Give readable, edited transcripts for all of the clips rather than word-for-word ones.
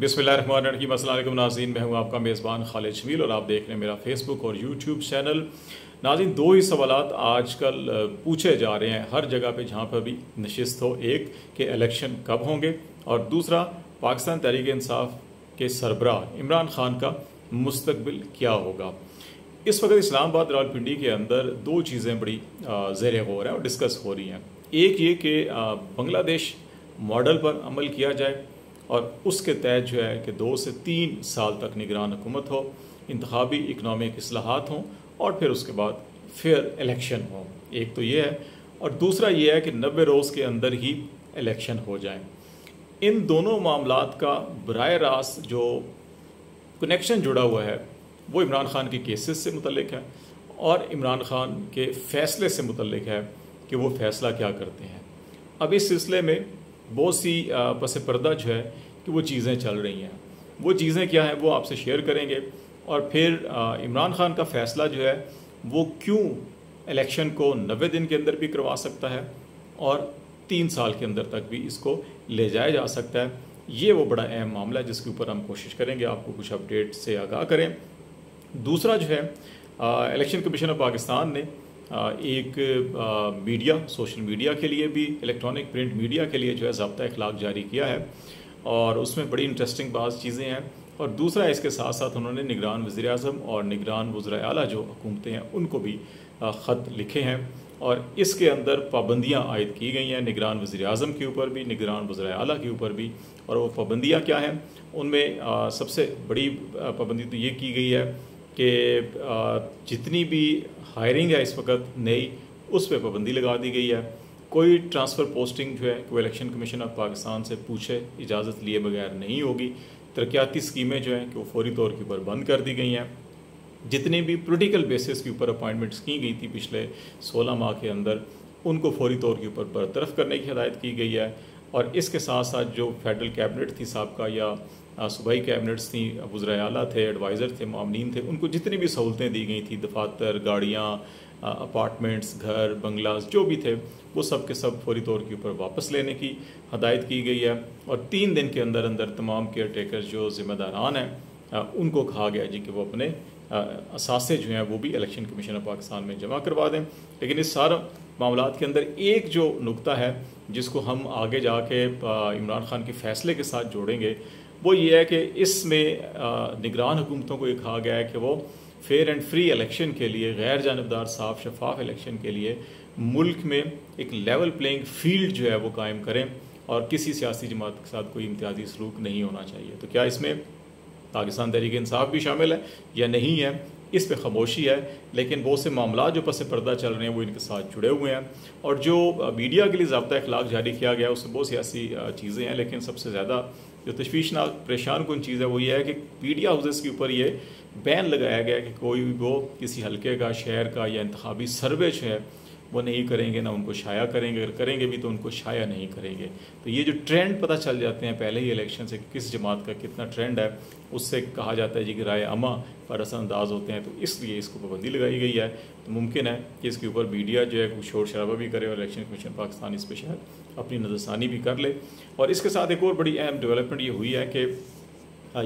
बिस्मिल्लाहिर्रहमानिर्रहीम। अस्सलाम वालेकुम नाज़रीन, मैं हूं आपका मेज़बान खालिद शमील और आप देख रहे हैं मेरा फेसबुक और यूट्यूब चैनल। नाज़रीन, दो ही सवालात आजकल पूछे जा रहे हैं हर जगह पे जहां पर भी नशिस्त हो। एक कि इलेक्शन कब होंगे और दूसरा पाकिस्तान तहरीक इंसाफ के सरबराह इमरान खान का मुस्तकबिल क्या होगा। इस वक्त इस्लामाबाद रावलपिंडी के अंदर दो चीज़ें बड़ी ज़ेर गौर हैं और डिस्कस हो रही हैं। एक ये कि बांग्लादेश मॉडल पर अमल किया जाए और उसके तहत जो है कि 2 से 3 साल तक निगरान हुकूमत हो, इंतखाबी इकनॉमिक इस्लाहात हों और फिर उसके बाद फेयर इलेक्शन हो। एक तो ये है और दूसरा ये है कि 90 रोज़ के अंदर ही इलेक्शन हो जाए। इन दोनों मामलात का बराह रास्त जो कनेक्शन जुड़ा हुआ है वो इमरान खान के केसेस से मुतल्लिक है और इमरान खान के फ़ैसले से मुतल्लिक है कि वो फ़ैसला क्या करते हैं। अब इस सिलसिले में बहुत सी पस पर्दा जो है कि वो चीज़ें चल रही हैं। वो चीज़ें क्या हैं वो आपसे शेयर करेंगे और फिर इमरान खान का फ़ैसला जो है वो क्यों इलेक्शन को 90 दिन के अंदर भी करवा सकता है और 3 साल के अंदर तक भी इसको ले जाया जा सकता है। ये वो बड़ा अहम मामला है जिसके ऊपर हम कोशिश करेंगे आपको कुछ अपडेट से आगाह करें। दूसरा जो है इलेक्शन कमीशन ऑफ पाकिस्तान ने एक मीडिया, सोशल मीडिया के लिए भी, इलेक्ट्रॉनिक प्रिंट मीडिया के लिए जो है ज़ाब्ता अखलाक जारी किया है और उसमें बड़ी इंटरेस्टिंग बात चीज़ें हैं। और दूसरा इसके साथ साथ उन्होंने निगरान वज़ीर-ए-आज़म और निगरान वज़राए आला जो हुकूमतें हैं उनको भी ख़त लिखे हैं और इसके अंदर पाबंदियाँ आयद की गई हैं निगरान वज़ीर-ए-आज़म के ऊपर भी, निगरान वज़राए आला के ऊपर भी। और वो पाबंदियाँ क्या हैं, उनमें सबसे बड़ी पाबंदी तो ये की गई है कि जितनी भी हायरिंग है इस वक्त नई, उस पर पाबंदी लगा दी गई है। कोई ट्रांसफ़र पोस्टिंग जो है वो इलेक्शन कमीशन ऑफ पाकिस्तान से पूछे इजाज़त लिए बगैर नहीं होगी। तरक्याती स्कीमें जो हैं कि वो फौरी तौर के ऊपर बंद कर दी गई हैं। जितनी भी पॉलिटिकल बेसिस के ऊपर अपॉइंटमेंट्स की गई थी पिछले 16 माह के अंदर, उनको फौरी तौर के ऊपर बरतरफ करने की हिदायत की गई है। और इसके साथ साथ जो फेडरल कैबिनेट थी साबका या सूबाई कैबिनेट्स थी, वज़राए आला थे, एडवाइज़र थे, मामलीन थे, उनको जितनी भी सहूलतें दी गई थी, दफातर, गाड़ियाँ, अपार्टमेंट्स, घर, बंगलास जो भी थे, वो सब के सब फौरी तौर के ऊपर वापस लेने की हदायत की गई है। और 3 दिन के अंदर अंदर तमाम केयर टेकर्स जो ज़िम्मेदारान हैं उनको कहा गया जी कि वो अपने असासे जो हैं वो भी इलेक्शन कमीशन ऑफ पाकिस्तान में जमा करवा दें। लेकिन इस सारे मामलात के अंदर एक जो नुक्ता है जिसको हम आगे जाके इमरान खान के फ़ैसले के साथ जोड़ेंगे, वो ये है कि इसमें निगरान हुकूमतों को ये कहा गया है कि वो फेयर एंड फ्री इलेक्शन के लिए, गैर जानबदार, साफ शफाफ इलेक्शन के लिए मुल्क में एक लेवल प्लेइंग फील्ड जो है वो कायम करें और किसी सियासी जमात के साथ कोई इम्तियाजी सलूक नहीं होना चाहिए। तो क्या इसमें पाकिस्तान तहरीक इंसाफ भी शामिल है या नहीं है, इस पे खामोशी है। लेकिन बहुत से मामला जो पस पर्दा चल रहे हैं वो इनके साथ जुड़े हुए हैं। और जो मीडिया के लिए ज़ाब्ता अखलाक जारी किया गया उससे बहुत सियासी चीज़ें हैं, लेकिन सबसे ज़्यादा जो तशवीशनाक परेशान कुन चीज़ है वो ये है कि मीडिया हाउसेस के ऊपर ये बैन लगाया गया कि कोई भी वो किसी हल्के का, शहर का या इंतखाबी सर्वे जो है वो नहीं करेंगे, ना उनको शाया करेंगे, अगर करेंगे भी तो उनको शाया नहीं करेंगे। तो ये जो ट्रेंड पता चल जाते हैं पहले ही इलेक्शन से किस जमात का कितना ट्रेंड है, उससे कहा जाता है जी कि राय अमा पर असरअंदाज होते हैं, तो इसलिए इसको पाबंदी लगाई गई है। तो मुमकिन है कि इसके ऊपर मीडिया जो है कुछ शोर शराबा भी करे और इलेक्शन कमीशन पाकिस्तान इस पर शायद अपनी नज़रसानी भी कर ले। और इसके साथ एक और बड़ी अहम डेवलपमेंट ये हुई है कि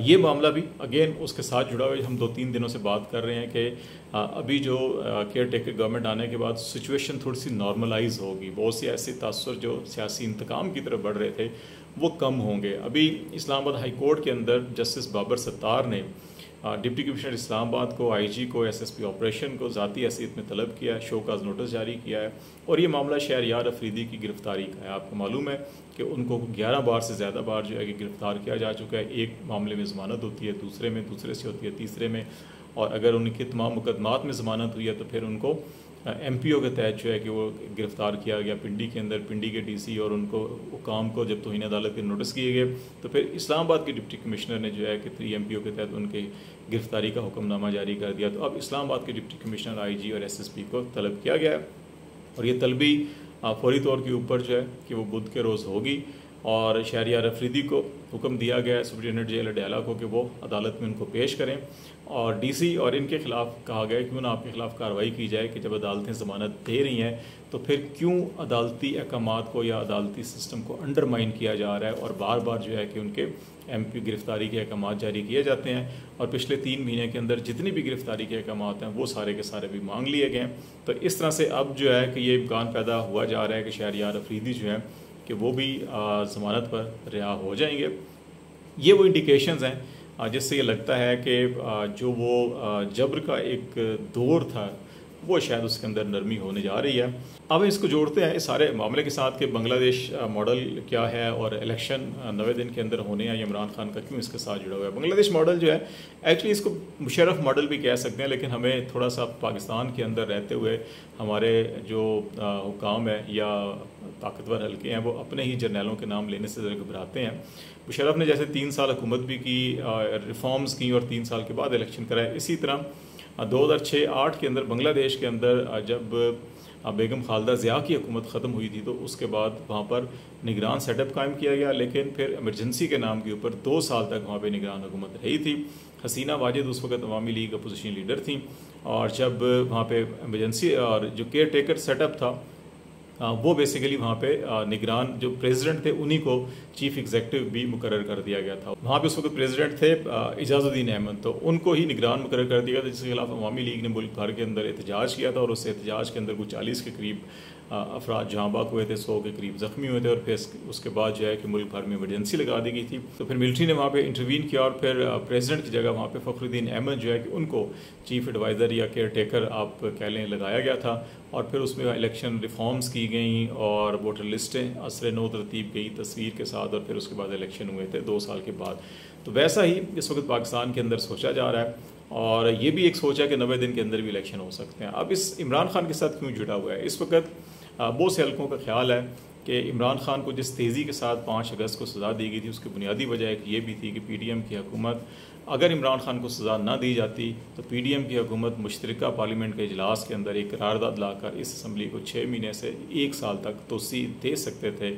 ये मामला भी अगेन उसके साथ जुड़ा हुआ है। हम 2-3 दिनों से बात कर रहे हैं कि अभी जो केयर टेकर गवर्नमेंट आने के बाद सिचुएशन थोड़ी सी नॉर्मलाइज होगी, बहुत सी ऐसे तासुर जो सियासी इंतकाम की तरफ बढ़ रहे थे वो कम होंगे। अभी इस्लामाबाद हाई कोर्ट के अंदर जस्टिस बाबर सत्तार ने डिप्टी कमिश्नर इस्लामाबाद को, IG को, SSP ऑपरेशन को ज़ाती हैसियत में तलब किया है, शोकाज नोटिस जारी किया है। और ये मामला शहरयार अफरीदी की गिरफ्तारी का है। आपको मालूम है कि उनको 11 बार से ज़्यादा बार जो है कि गिरफ़्तार किया जा चुका है। एक मामले में ज़मानत होती है, दूसरे में, दूसरे से होती है, तीसरे में, और अगर उनके तमाम मुकदमात में ज़मानत हुई है तो फिर उनको MPO के तहत जो है कि वो गिरफ़्तार किया गया पिंडी के अंदर। पिंडी के DC और उनको हुकाम को जब तौहीन अदालत के नोटिस किए गए तो फिर इस्लामाबाद के डिप्टी कमिश्नर ने जो है कि 3 MPO के तहत उनके गिरफ़्तारी का हुक्मनामा जारी कर दिया। तो अब इस्लामाबाद के डिप्टी कमिश्नर, IG और SSP को तलब किया गया है और ये तलबी फौरी तौर के ऊपर जो है कि वो बुध के रोज़ होगी और शहरियार अफरीदी को हुक्म दिया गया है सुप्रिटेंडेंट जेल अडयाला को कि वो अदालत में उनको पेश करें और डीसी और इनके खिलाफ कहा गया क्यों ना आपके खिलाफ कार्रवाई की जाए कि जब अदालतें ज़मानत दे रही हैं तो फिर क्यों अदालती अहकामात को या अदालती सिस्टम को अंडरमाइन किया जा रहा है और बार बार जो है कि उनके MP गिरफ्तारी के अहकामात जारी किए जाते हैं और पिछले 3 महीने के अंदर जितनी भी गिरफ्तारी के अहकामात हैं वो सारे के सारे भी मांग लिए गए हैं। तो इस तरह से अब जो है कि ये इम्कान पैदा हुआ जा रहा है कि शहरियार अफरीदी जो है कि वो भी ज़मानत पर रिहा हो जाएंगे। ये वो इंडिकेशंस हैं जिससे ये लगता है कि जो वो जबर का एक दौर था वो शायद उसके अंदर नरमी होने जा रही है। अब इसको जोड़ते हैं इस सारे मामले के साथ कि बांग्लादेश मॉडल क्या है और इलेक्शन 90 दिन के अंदर होने हैं, इमरान खान का क्यों इसके साथ जुड़ा हुआ है। बांग्लादेश मॉडल जो है एक्चुअली इसको मुशर्रफ मॉडल भी कह सकते हैं, लेकिन हमें थोड़ा सा पाकिस्तान के अंदर रहते हुए हमारे जो हुकाम है या ताकतवर हल्के हैं वो अपने ही जर्नैलों के नाम लेने से ज़रा घबराते हैं। मुशर्रफ ने जैसे 3 साल हुकूमत भी की, रिफॉर्म्स की और 3 साल के बाद इलेक्शन कराए। इसी तरह 2006-08 के अंदर बांग्लादेश के अंदर जब बेगम खालदा ज़िया की हुकूमत ख़त्म हुई थी तो उसके बाद वहाँ पर निगरान सेटअप कायम किया गया, लेकिन फिर इमरजेंसी के नाम के ऊपर 2 साल तक वहाँ पे निगरान हुकूमत रही थी। हसीना वाजिद उस वक्त अवामी लीग अपोजिशन लीडर थी और जब वहाँ पे इमरजेंसी और जो केयर टेकर सेटअप था वो बेसिकली वहाँ पे निगरान जो प्रेसिडेंट थे उन्हीं को चीफ एग्जीक्यूटिव भी मुकर्रर कर दिया गया था। वहाँ पे उस वक्त प्रेसिडेंट थे इजाज़ुद्दीन अहमद, तो उनको ही निगरान मुकर्रर कर दिया था, जिसके खिलाफ अवामी लीग ने मुल्क भर के अंदर एहतजाज किया था और उस एहतजाज के अंदर कुछ 40 के करीब अफराद जहाँ बाक हुए थे, 100 के करीब ज़ख्मी हुए थे और फिर उसके बाद जो है कि मुल्क भर में इमरजेंसी लगा दी गई थी। तो फिर मिलिट्री ने वहाँ पे इंटरवीन किया और फिर प्रेसिडेंट की जगह वहाँ पे फ़खरुद्दीन अहमद जो है कि उनको चीफ एडवाइज़र या केयर टेकर आप कह लें लगाया गया था और फिर उसमें इलेक्शन रिफॉर्म्स की गई और वोटर लिस्टें असर नो तरतीब गई तस्वीर के साथ और फिर उसके बाद इलेक्शन हुए थे 2 साल के बाद। तो वैसा ही इस वक्त पाकिस्तान के अंदर सोचा जा रहा है और ये भी एक सोचा कि 90 दिन के अंदर भी इलेक्शन हो सकते हैं। अब इस इमरान खान के साथ क्यों जुड़ा हुआ है, इस वक्त बहुत से हल्कों का ख्याल है कि इमरान खान को जिस तेज़ी के साथ 5 अगस्त को सज़ा दी गई थी उसकी बुनियादी वजह एक ये भी थी कि PDM की हुकूमत अगर इमरान खान को सज़ा ना दी जाती तो PDM की हुकूमत मुश्तरका पार्लियामेंट के इजलास के अंदर एक करारदाद लाकर इस असम्बली को 6 महीने से 1 साल तक तोसी दे सकते थे,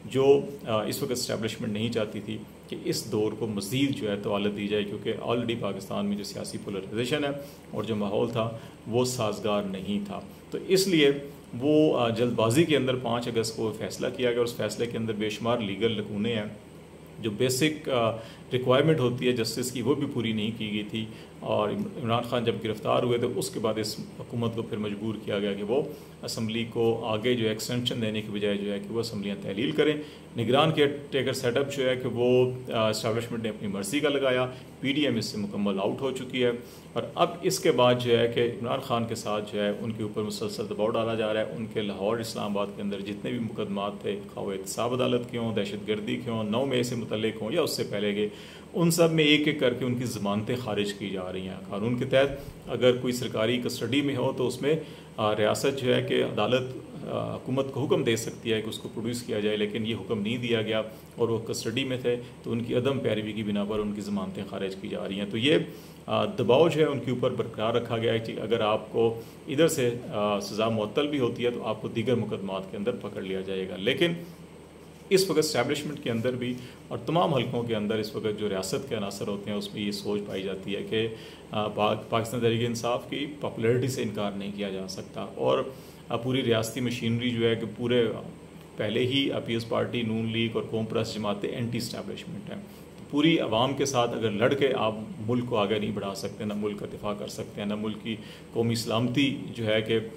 जो इस वक्त इस्टेब्लिशमेंट नहीं चाहती थी कि इस दौर को मज़ीद जो है तवालत दी जाए, क्योंकि ऑलरेडी पाकिस्तान में जो सियासी पोलराइजेशन है और जो माहौल था वो साजगार नहीं था। तो इसलिए वो जल्दबाजी के अंदर 5 अगस्त को फैसला किया गया और उस फैसले के अंदर बेशुमार लीगल लकूने हैं, जो बेसिक रिक्वायरमेंट होती है जस्टिस की वो भी पूरी नहीं की गई थी। और इमरान खान जब गिरफ़्तार हुए तो उसके बाद इस हुकूमत को फिर मजबूर किया गया कि वो असम्बली को आगे जो एक्सटेंशन देने की बजाय जो है कि वो असम्बलियाँ तहलील करें। निगरान के टेकर सेटअप जो है कि वो इस्टेब्लिशमेंट ने अपनी मर्ज़ी का लगाया, PDM इससे मुकम्मल आउट हो चुकी है और अब इसके बाद जो है कि इमरान खान के साथ जो है उनके ऊपर मुसलसल दबाव डाला जा रहा है। उनके लाहौर इस्लामाबाद के अंदर जितने भी मुकदमात थे, खा वो एहतसाब अदालत के हों, दहशतगर्दी के हों, 9 मई से मुतल्लिक हों या उससे पहले के, उन सब में एक एक करके उनकी ज़मानतें खारिज की जा रही हैं। कानून के तहत अगर कोई सरकारी कस्टडी में हो तो उसमें रियासत जो है कि अदालत हुकूमत को हुक्म दे सकती है कि उसको प्रोड्यूस किया जाए, लेकिन ये हुक्म नहीं दिया गया और वो कस्टडी में थे तो उनकी अदम पैरवी की बिना पर उनकी ज़मानतें खारिज की जा रही हैं। तो ये दबाव जो है उनके ऊपर बरकरार रखा गया है कि अगर आपको इधर से सज़ा मुअत्तल भी होती है तो आपको दीगर मुकदमात के अंदर पकड़ लिया जाएगा। लेकिन इस वक्त इस्टेब्लिशमेंट के अंदर भी और तमाम हल्कों के अंदर इस वक्त जो रियासत के अनासर होते हैं उसमें ये सोच पाई जाती है कि पाकिस्तान तहरीक-ए-इंसाफ की पॉपुलैरिटी से इनकार नहीं किया जा सकता और पूरी रियासती मशीनरी जो है कि पूरे पहले ही पीपल्स पार्टी, नून लीग और कौम परस्त जमातें एंटी इस्टेब्लिशमेंट हैं। तो पूरी आवाम के साथ अगर लड़ के आप मुल्क को आगे नहीं बढ़ा सकते, ना मुल्क का दिफा कर सकते हैं, ना मुल्क की कौमी सलामती जो है कि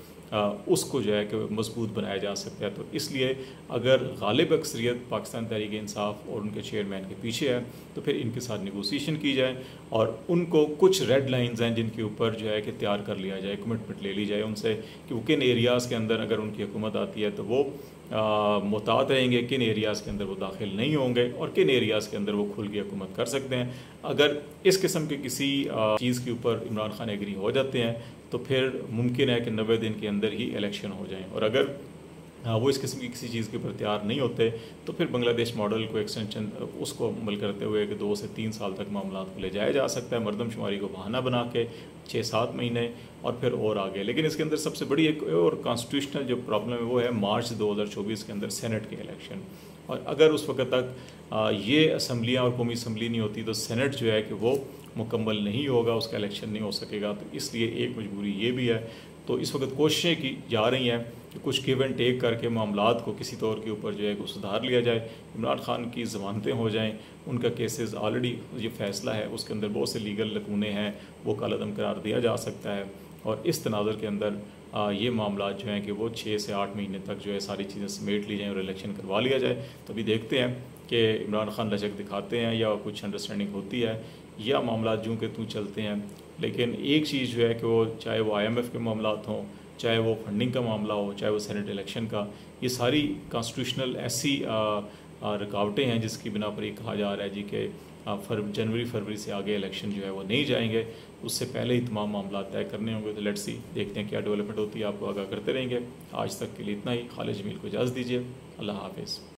उसको जो है कि मजबूत बनाया जा सकता है। तो इसलिए अगर गालिब अक्सरियत पाकिस्तान तहरीक-ए-इंसाफ और उनके चेयरमैन के पीछे है तो फिर इनके साथ नेगोशिएशन की जाए और उनको कुछ रेड लाइंस हैं जिनके ऊपर जो है कि तैयार कर लिया जाए, कमिटमेंट ले ली जाए उनसे कि वो किन एरियाज़ के अंदर अगर उनकी हुकूमत आती है तो वो मुहतात रहेंगे, किन एरियाज़ के अंदर वो दाखिल नहीं होंगे और किन एरियाज़ के अंदर वो खुल के हुकूमत कर सकते हैं। अगर इस किस्म के किसी चीज़ के ऊपर इमरान खान एग्री हो जाते हैं तो फिर मुमकिन है कि 90 दिन के अंदर ही इलेक्शन हो जाएं और अगर वो इस किस्म की किसी चीज़ के ऊपर तैयार नहीं होते, तो फिर बांग्लादेश मॉडल को एक्सटेंशन उसको अमल करते हुए कि 2 से 3 साल तक मामला को ले जाया जा सकता है, मरदमशुमारी को बहाना बना के 6-7 महीने और फिर और आगे। लेकिन इसके अंदर सबसे बड़ी एक और कॉन्स्टिट्यूशनल जो प्रॉब्लम है वो है मार्च 2024 के अंदर सेनेट के इलेक्शन। और अगर उस वक्त तक ये असम्बलियाँ और कौमी असम्बली नहीं होती तो सेनेट जो है कि वो मुकम्मल नहीं होगा, उसका इलेक्शन नहीं हो सकेगा। तो इसलिए एक मजबूरी ये भी है। तो इस वक्त कोशिशें की जा रही हैं कि कुछ गिव एंड टेक करके मामलात को किसी तौर के ऊपर जो है वो सुधार लिया जाए, इमरान खान की ज़मानतें हो जाएं, उनका केसेस ऑलरेडी ये फ़ैसला है उसके अंदर बहुत से लीगल लकूने हैं, वो कालअदम करार दिया जा सकता है। और इस तनाज़ुर के अंदर ये मामला जो हैं कि वो 6 से 8 महीने तक जो है सारी चीज़ें समेट ली जाएँ और इलेक्शन करवा लिया जाए। तभी देखते हैं कि इमरान खान लचक दिखाते हैं या कुछ अंडरस्टैंडिंग होती है या मामला यूँ के तू चलते हैं। लेकिन एक चीज़ जो है कि वो चाहे वो IMF के मामलात हों, चाहे वो फंडिंग का मामला हो, चाहे वो सेनेट इलेक्शन का, ये सारी कॉन्स्टिट्यूशनल ऐसी रुकावटें हैं जिसकी बिना पर ये कहा जा रहा है जी कि जनवरी-फरवरी से आगे इलेक्शन जो है वो नहीं जाएंगे, उससे पहले ही तमाम मामला तय करने होंगे। तो लेट्स सी, देखते हैं क्या डेवलपमेंट होती है, आपको आगाह करते रहेंगे। आज तक के लिए इतना ही। खालिद जमील को इजाज़त दीजिए। अल्लाह हाफिज़।